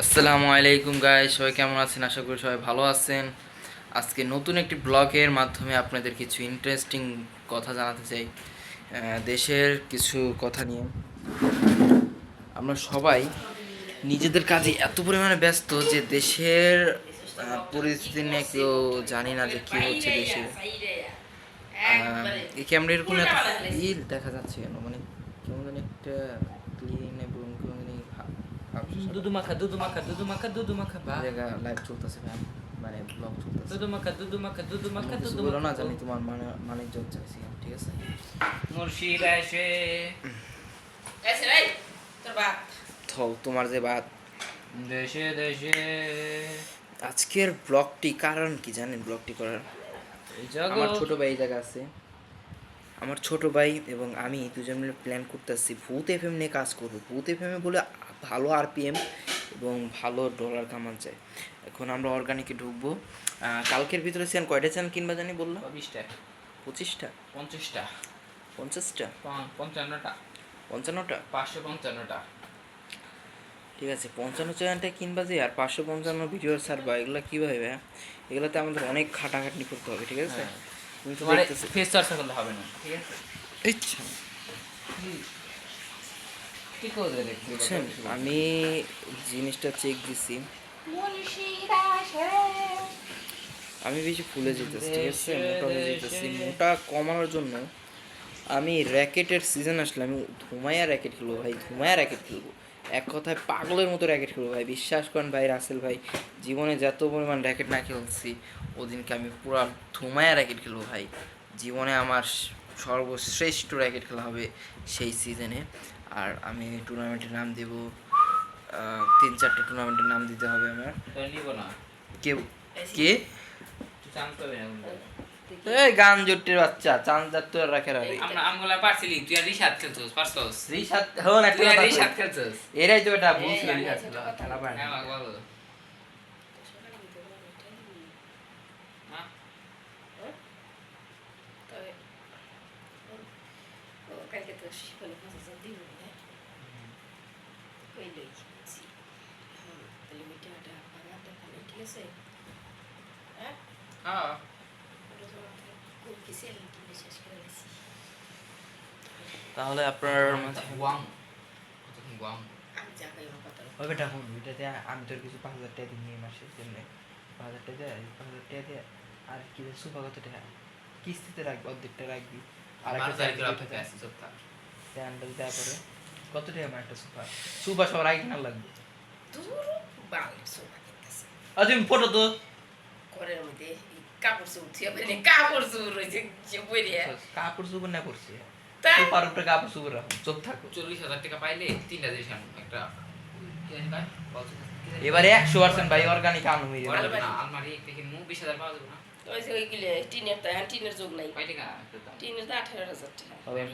আসসালামু আলাইকুম গাইস, সবাই কেমন আছেন? আশা করি সবাই ভালো আছেন। আজকে নতুন একটি ব্লগের মাধ্যমে আপনাদের কিছু ইন্টারেস্টিং কথা জানাতে চাই। দেশের কিছু কথা নিয়ে। আমরা সবাই নিজেদের কাজে এত পরিমাণে ব্যস্ত যে দেশের পরিস্থিতি নিয়ে কেউ জানি না যে কী হচ্ছে দেশে। এই ক্যামেরা এরকম এত ফিল দেখা যাচ্ছে কেন, মানে কেমন জানি একটা ক্লিন এবং কেমন জানি দুধু মাখা দুধু মাখা দুধু মাখা দুধু মাখা বা জায়গা লাইভ চলতেছে, মানে ব্লগ চলতেছে। দুধু মাখা দুধু মাখা দুধু মাখা কিছু দুধু বলো না, মাখা জানি তোমার মানে ইজ্জত চাইছি, ঠিক আছে? মুর্শিদ এসে এসে ভাই তোর বাপ থও তোমার যে বাত। দেশে দেশে আজকের ব্লগটি কারণ কি জানেন? ব্লগটি করার এই আমার জগৎ ছোট ভাই এই জায়গা আছে। আমার ছোট ভাই এবং আমি দুজন মিলে প্ল্যান করতেছি ভূত এফএম নিয়ে কাজ করবো। ভূত এফএমে বলে ভালো আরপিএম এবং ভালো ডলার কামান যায়। এখন আমরা অর্গানিকে ঢুকবো। কালকের ভিতরে চ্যানেল কয়টা চ্যানেল কিনবা জানি বললো? 20টা 25টা 50টা 50টা 55টা 55টা 555টা। ঠিক আছে, 55 চ্যানেলটা কিনবা যে, আর 555 ভিডিও ছাড়বা। এগুলো কীভাবে ভাই? এগুলোতে আমাদের অনেক খাটাখাটনি করতে হবে, ঠিক আছে? তুমি তো তোমার দেখতেছি ফেস চর্চা করলে হবে না, ঠিক আছে? ইচ্ছা কি করে দেখছি বুঝছেন, আমি জিনিসটা চেক দিছি, আমি বেশি ফুলে যেতেছি, ঠিক আছে? মোটা হয়ে যেতেছি। মোটা কমানোর জন্য আমি র্যাকেটের সিজন আসলে আমি ধুমায়া র্যাকেট খেলবো ভাই, ধুমায়া র্যাকেট খেলবো। এক কথায় পাগলের মতো র্যাকেট খেলবো ভাই। বিশ্বাস করেন ভাই রাসেল ভাই, জীবনে যত পরিমাণ র্যাকেট না খেলছি ওদিনকে আমি পুরো ধুমায়া র্যাকেট খেলবো ভাই। জীবনে আমার সর্বশ্রেষ্ঠ র্যাকেট খেলা হবে সেই সিজনে। আর আমি টুর্নামেন্টের নাম দেব, 3-4টা টুর্নামেন্টের নাম দিতে হবে আমার। নিব না কে কে তুই চান্স পাবি না কিন্তু। এই গান জোটের বাচ্চা, চাঁদ যার তো রাখে রাখে আমগুলা পারছিলি, তুই আর রিশাদ খেলছিস, পারছস? রিশাদ হন একটা তুই আর কথা রিশাদ কই। খেলছিস? এরাই তো এটা বলছিল রিশাদ ছিল, খেলা পায় না। হ্যাঁ বলো। কালকে তো শিখলে 5,000 দিব না কইলই জি তাহলে মিটাটা ভাঙা দেখালে ঠিক আছে হ্যাঁ হ্যাঁ ওটা তো কোন কিছু কি শেষ করে দিছি তাহলে আপনার ওয়াং কতক্ষণ ওয়াং আমি যা কই কথা ওই বেটা হুন, ওইটাতে আমি তোর কিছু 5,000 টাকা দিয়ে নিয়ে মাসে জন্য 5,000 টাকা দেয়, 5,000 টাকা দিয়ে আর কি সুপা কত টাকা কিস্তিতে রাখবি, অর্ধেকটা রাখবি। আর একটা স্যান্ডেল দেওয়া পরে কত টাকা আমার একটা সুপা সুপা সব রাখি না লাগবে। দূর বাল সোনা কিনতেছে আর তুমি ফটো তো ঘরের মধ্যে কাপড় চোপড় থিয়া বলে কাপড় চোপড় রয়েছে যে বইরে কাপড় চুপড় না করছি, তাই সুপার উপরে কাপড় চুপড় রাখুন, চোখ থাকো। 40,000 টাকা পাইলে 3টা জিনিস আনো। একটা কি জানি ভাই বলছো এবারে 100% ভাই অর্গানিক আনো মেরে পাওয়া যাবে না, আলমারি একটা কিনবো 20,000 পাওয়া যাবে না। ওই যে ওইগুলো টিনের তো টিনের যোগ নাই কয় টাকা একটা দাম? টিনের তো 18,000 টাকা হবে।